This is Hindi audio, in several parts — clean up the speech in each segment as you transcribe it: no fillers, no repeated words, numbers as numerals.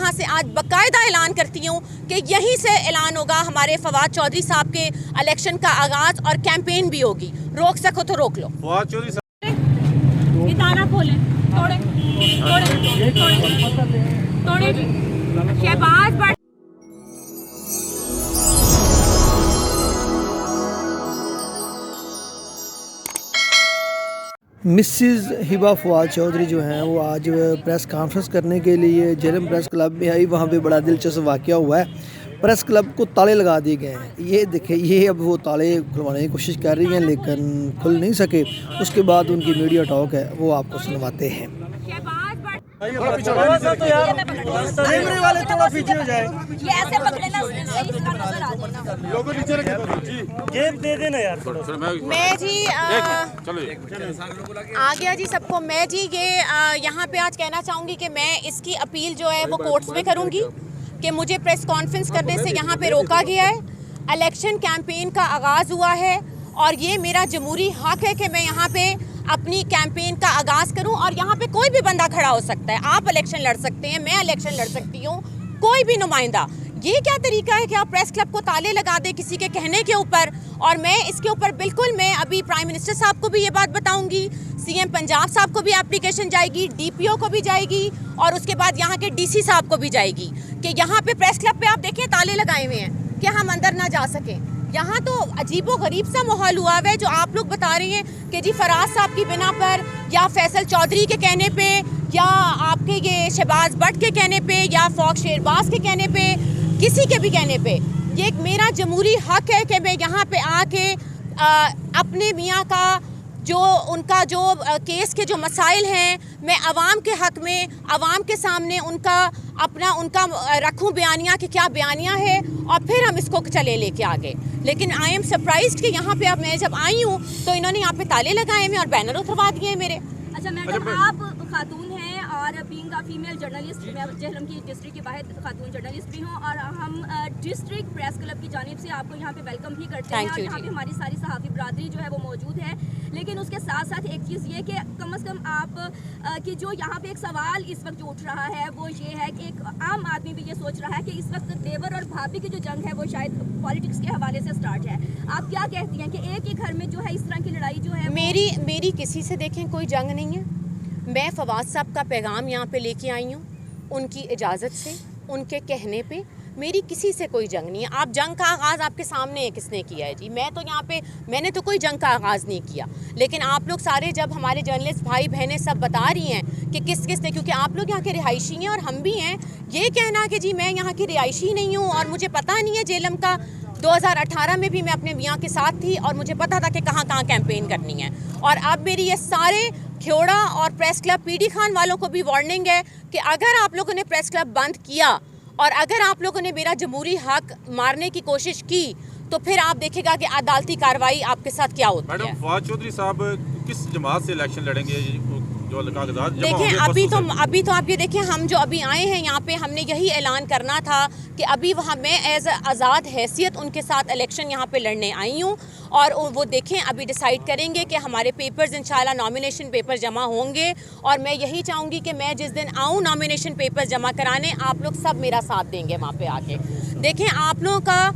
यहाँ से आज बाकायदा ऐलान करती हूँ कि यहीं से ऐलान होगा हमारे फवाद चौधरी साहब के इलेक्शन का आगाज और कैंपेन भी होगी। रोक सको तो रोक लो। फवाद चौधरी ताला खोलें, तोड़े तोड़े तोड़े तोड़े जी। शहबाज भट्ट मिसिज़ हिबा फवाद चौधरी जो हैं वो आज प्रेस कॉन्फ्रेंस करने के लिए जेलम प्रेस क्लब में आई। वहाँ पे बड़ा दिलचस्प वाक़या हुआ है। प्रेस क्लब को ताले लगा दिए गए हैं। ये देखिए, ये अब वो ताले खुलवाने की कोशिश कर रही हैं लेकिन खुल नहीं सके। उसके बाद उनकी मीडिया टॉक है, वो आपको सुनवाते हैं। वाले थोड़ा पीछे हो जाए, ये ऐसे पकड़े ना, सही इसका नजर आ जाए ना। लोगों नीचे रखे जी, गेम दे देना यार। मैं जी चलो आ गया जी सबको। मैं जी ये यहाँ पे आज कहना चाहूँगी कि मैं इसकी अपील जो है वो कोर्ट्स में करूँगी कि मुझे प्रेस कॉन्फ्रेंस करने से यहाँ पे रोका गया है। इलेक्शन कैंपेन का आगाज़ हुआ है और ये मेरा जमहूरी हक है कि मैं यहाँ पे अपनी कैंपेन का आगाज़ करूं और यहाँ पे कोई भी बंदा खड़ा हो सकता है। आप इलेक्शन लड़ सकते हैं, मैं इलेक्शन लड़ सकती हूँ, कोई भी नुमाइंदा। ये क्या तरीका है कि आप प्रेस क्लब को ताले लगा दें किसी के कहने के ऊपर? और मैं इसके ऊपर बिल्कुल, मैं अभी प्राइम मिनिस्टर साहब को भी ये बात बताऊंगी, सीएम पंजाब साहब को भी एप्लीकेशन जाएगी, डीपीओ को भी जाएगी और उसके बाद यहाँ के डीसी साहब को भी जाएगी कि यहाँ पे प्रेस क्लब पे आप देखें ताले लगाए हुए हैं कि हम अंदर ना जा सकें। यहाँ तो अजीबो गरीब सा माहौल हुआ है जो आप लोग बता रहे हैं कि जी फराज साहब की बिना पर या फैसल चौधरी के कहने पे या आपके ये शहबाज भट्ट के कहने पे या फौक शेरबाज के कहने पे, किसी के भी कहने पे, ये एक मेरा जमहूरी हक है कि मैं यहाँ पे आके अपने मियाँ का जो उनका जो केस के जो मसाइल हैं, मैं आवाम के हक में, आवाम के सामने उनका रखूं बयानियाँ कि क्या बयानियाँ है और फिर हम इसको चले लेके आगे। लेकिन आई एम सरप्राइज्ड कि यहाँ पे अब मैं जब आई हूँ तो इन्होंने यहाँ पे ताले लगाए हैं और बैनर उतरवा दिए हैं मेरे। अच्छा मैडम, आप खातून हैं और बीइंग अ फीमेल जर्नलिस्ट, मैं जेहलम की डिस्ट्रिक्ट की वाहिद खातून जर्नलिस्ट भी हूँ और हम डिस्ट्रिक्ट प्रेस क्लब की जानिब से आपको यहाँ पे वेलकम भी करते हैं और यहाँ पे हमारी सारी सहाफ़ी बरादरी जो है वो मौजूद है। लेकिन उसके साथ साथ एक चीज़ ये कि कम से कम आप कि जो यहाँ पे एक सवाल इस वक्त जो उठ रहा है वो ये है कि एक आम आदमी भी ये सोच रहा है कि इस वक्त देवर और भाभी की जो जंग है वो शायद पॉलिटिक्स के हवाले से स्टार्ट है। आप क्या कहती हैं कि एक ही घर में जो है इस तरह की लड़ाई जो है? मेरी किसी से देखें कोई जंग नहीं है। मैं फवाद साहब का पैगाम यहाँ पे लेके आई हूँ उनकी इजाज़त से, उनके कहने पे। मेरी किसी से कोई जंग नहीं है। आप जंग का आगाज़ आपके सामने है किसने किया है जी? मैं तो यहाँ पे मैंने तो कोई जंग का आगाज़ नहीं किया। लेकिन आप लोग सारे जब हमारे जर्नलिस्ट भाई बहनें सब बता रही हैं कि किस किस ने, क्योंकि आप लोग यहाँ के रिहायशी हैं और हम भी हैं, ये कहना कि जी मैं यहाँ की रिहायशी नहीं हूँ और मुझे पता नहीं है जेलम का, 2018 में भी मैं अपने मियाँ के साथ थी और मुझे पता था कि कहाँ कहाँ कैंपेन करनी है। और अब मेरी ये सारे ख्योड़ा और प्रेस क्लब पीडी खान वालों को भी वार्निंग है कि अगर आप लोगों ने प्रेस क्लब बंद किया और अगर आप लोगों ने मेरा जमहूरी हक मारने की कोशिश की तो फिर आप देखेगा कि अदालती कार्रवाई आपके साथ क्या होती है। मैडम, फवाद चौधरी साहब किस जमात से इलेक्शन लड़ेंगे? जो देखें, अभी तो आप ये देखें, हम जो अभी आए हैं यहाँ पे हमने यही ऐलान करना था कि अभी वहाँ मैं एज आज़ाद हैसियत उनके साथ इलेक्शन यहाँ पे लड़ने आई हूँ और वो देखें अभी डिसाइड करेंगे कि हमारे पेपर्स इंशाल्लाह नॉमिनेशन पेपर जमा होंगे। और मैं यही चाहूँगी कि मैं जिस दिन आऊँ नॉमिनेशन पेपर जमा कराने, आप लोग सब मेरा साथ देंगे वहाँ पे आके। देखें, आप लोगों का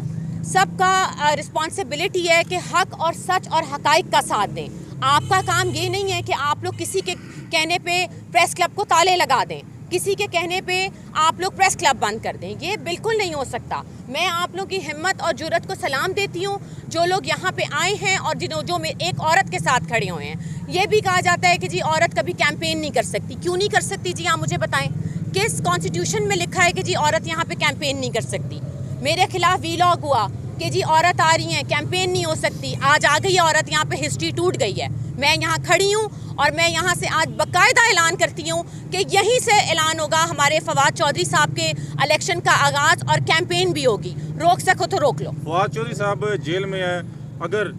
सबका रिस्पॉन्सिबिलिटी है कि हक और सच और हकाइक का साथ दें। आपका काम ये नहीं है कि आप लोग किसी के कहने पे प्रेस क्लब को ताले लगा दें, किसी के कहने पे आप लोग प्रेस क्लब बंद कर दें। ये बिल्कुल नहीं हो सकता। मैं आप लोगों की हिम्मत और जुर्रत को सलाम देती हूँ जो लोग यहाँ पे आए हैं और जो एक औरत के साथ खड़े हुए हैं। ये भी कहा जाता है कि जी औरत कभी कैंपेन नहीं कर सकती। क्यों नहीं कर सकती जी? आप मुझे बताएं, किस कॉन्स्टिट्यूशन में लिखा है कि जी औरत यहाँ पे कैंपेन नहीं कर सकती? मेरे खिलाफ वीलॉग हुआ कि जी औरत आ रही हैं, कैंपेन नहीं हो सकती। आज आ गई औरत, यहाँ पे हिस्ट्री टूट गई है। मैं यहाँ खड़ी हूँ और मैं यहाँ से आज बाकायदा ऐलान करती हूँ कि यहीं से ऐलान होगा हमारे फवाद चौधरी साहब के इलेक्शन का आगाज़ और कैंपेन भी होगी। रोक सको तो रोक लो। फवाद चौधरी साहब जेल में है, अगर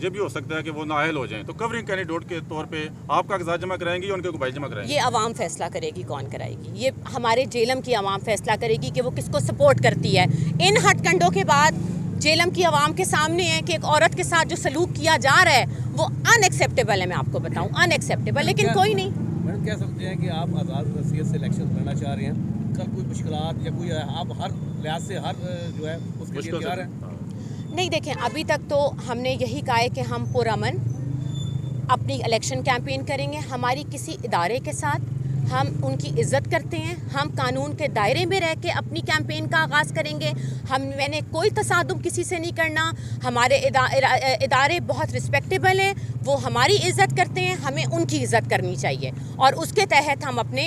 ये भी हो सकता है कि वो नाअहल हो जाएं तो कवरिंग कैंडिडेट के तौर पे आप कागजात जमा कराएंगी या उनके गुबाई जमा कराएंगी? ये अवाम फैसला करेगी कौन कराएगी। ये हमारे जेलम की अवाम फैसला करेगी कि वो किसको सपोर्ट करती है। इन हथकंडों के बाद जेलम की आवाम के सामने है कि एक औरत के साथ जो सलूक किया जा रहा है वो अनएक्सेप्टेबल है। मैं आपको बताऊं, अनएक्सेप्टेबल। लेकिन कोई नहीं। मैडम, कह सकते हैं कि आप आज़ाद हैसियत से इलेक्शन लड़ना चाह रहे हैं? कल कोई मुश्किलात या कोई आप हर लिहाज से हर जो है उसके लिए मुश्किल तैयार से हैं? नहीं, देखें, अभी तक तो हमने यही कहा है कि हम पुरअमन अपनी इलेक्शन कैंपेन करेंगे। हमारी किसी इदारे के साथ हम उनकी इज़्ज़त करते हैं, हम कानून के दायरे में रह के अपनी कैंपेन का आगाज़ करेंगे। मैंने कोई तसादुम किसी से नहीं करना। हमारे इदारे बहुत रिस्पेक्टेबल हैं, वो हमारी इज़्ज़त करते हैं, हमें उनकी इज़्ज़त करनी चाहिए और उसके तहत हम अपने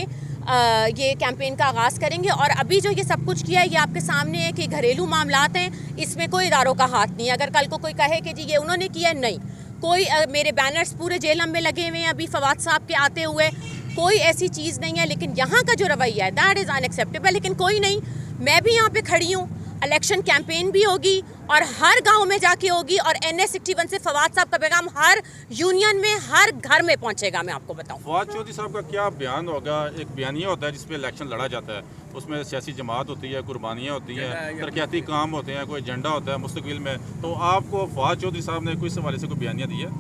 ये कैंपेन का आगाज़ करेंगे। और अभी जो ये सब कुछ किया है ये आपके सामने है कि घरेलू मामलात हैं, इसमें कोई इदारों का हाथ नहीं है। अगर कल को कोई कहे कि जी ये उन्होंने किया, नहीं, कोई मेरे बैनर्स पूरे जेलम में लगे हुए हैं अभी फवाद साहब के आते हुए, कोई ऐसी चीज़ नहीं है। लेकिन यहाँ का जो रवैया है दैट इज़ अनएक्सेप्टेबल। लेकिन कोई नहीं, मैं भी यहाँ पे खड़ी हूँ, इलेक्शन कैंपेन भी होगी और हर गांव में जाके होगी और NS 61 से फवाद साहब का पैगाम हर यूनियन में, हर घर में पहुँचेगा। मैं आपको बताऊँ, फवाद चौधरी साहब का क्या बयान होगा? एक बयानिया होता है जिसपे इलेक्शन लड़ा जाता है, उसमें सियासी जमात होती है, कुर्बानियाँ होती हैं, तरक्याती काम होते हैं, कोई एजेंडा होता है मुस्तकबिल में। तो आपको फवाद चौधरी साहब ने कोई इस हवाले से कोई बयानिया दी है?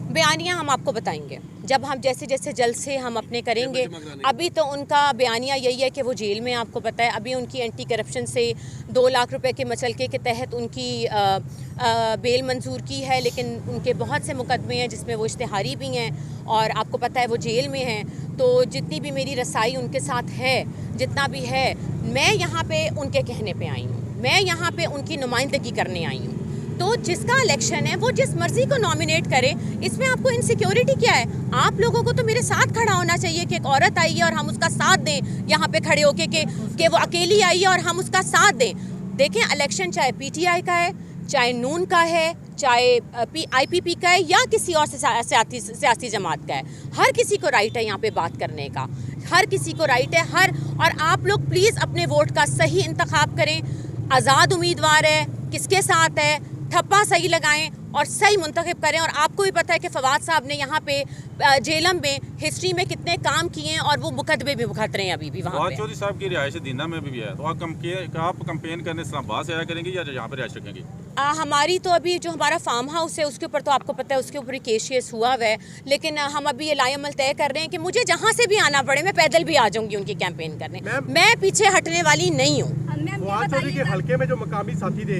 बयानिया हम आपको बताएंगे जब हम जैसे जैसे जल्द से हम अपने करेंगे। अभी तो उनका बयानिया यही है कि वो जेल में, आपको पता है अभी उनकी एंटी करप्शन से 2 लाख रुपए के मचलके के तहत उनकी बेल मंजूर की है, लेकिन उनके बहुत से मुकदमे हैं जिसमें वो इश्तिहारी भी हैं और आपको पता है वो जेल में हैं। तो जितनी भी मेरी रसाई उनके साथ है, जितना भी है, मैं यहाँ पे उनके कहने पे आई हूँ, मैं यहाँ पे उनकी नुमाइंदगी करने आई हूँ। तो जिसका इलेक्शन है वो जिस मर्जी को नॉमिनेट करे, इसमें आपको इनसिक्योरिटी क्या है? आप लोगों को तो मेरे साथ खड़ा होना चाहिए कि एक औरत आई है और हम उसका साथ दें, यहाँ पे खड़े होके कि वो अकेली आई है और हम उसका साथ दें। देखें, इलेक्शन चाहे PTI का है, चाहे नून का है, चाहे IPP का है या किसी और सियासी जमात का है, हर किसी को राइट है यहाँ पे बात करने का, हर किसी को राइट है। और आप लोग प्लीज़ अपने वोट का सही इंतखाब करें। आज़ाद उम्मीदवार है, किसके साथ है, ठप्पा सही लगाएं और सही मुंतखब करें। और आपको भी पता है कि फवाद साहब ने यहाँ पे जेलम में हिस्ट्री में कितने काम किए हैं और वो मुकदमे भी भुगत रहे हैं अभी भी वहाँ फवाद पे। चौधरी साहब की रिहाइश दीना में भी है, तो आप कंपेन करने इस्लामाबाद से आया करेंगे या यहाँ पर रिहाइश रखेंगे? हमारी तो अभी जो हमारा फार्म हाउस है उसके ऊपर तो आपको पता है उसके ऊपर केस हुआ हुआ है, लेकिन हम अभी ये लाएअमल तय कर रहे हैं कि मुझे जहाँ से भी आना पड़े मैं पैदल भी आ जाऊँगी उनकी कैंपेन करने। मैं पीछे हटने वाली नहीं हूँ। फवाद चौधरी के हल्के में जो मकामी साथी थे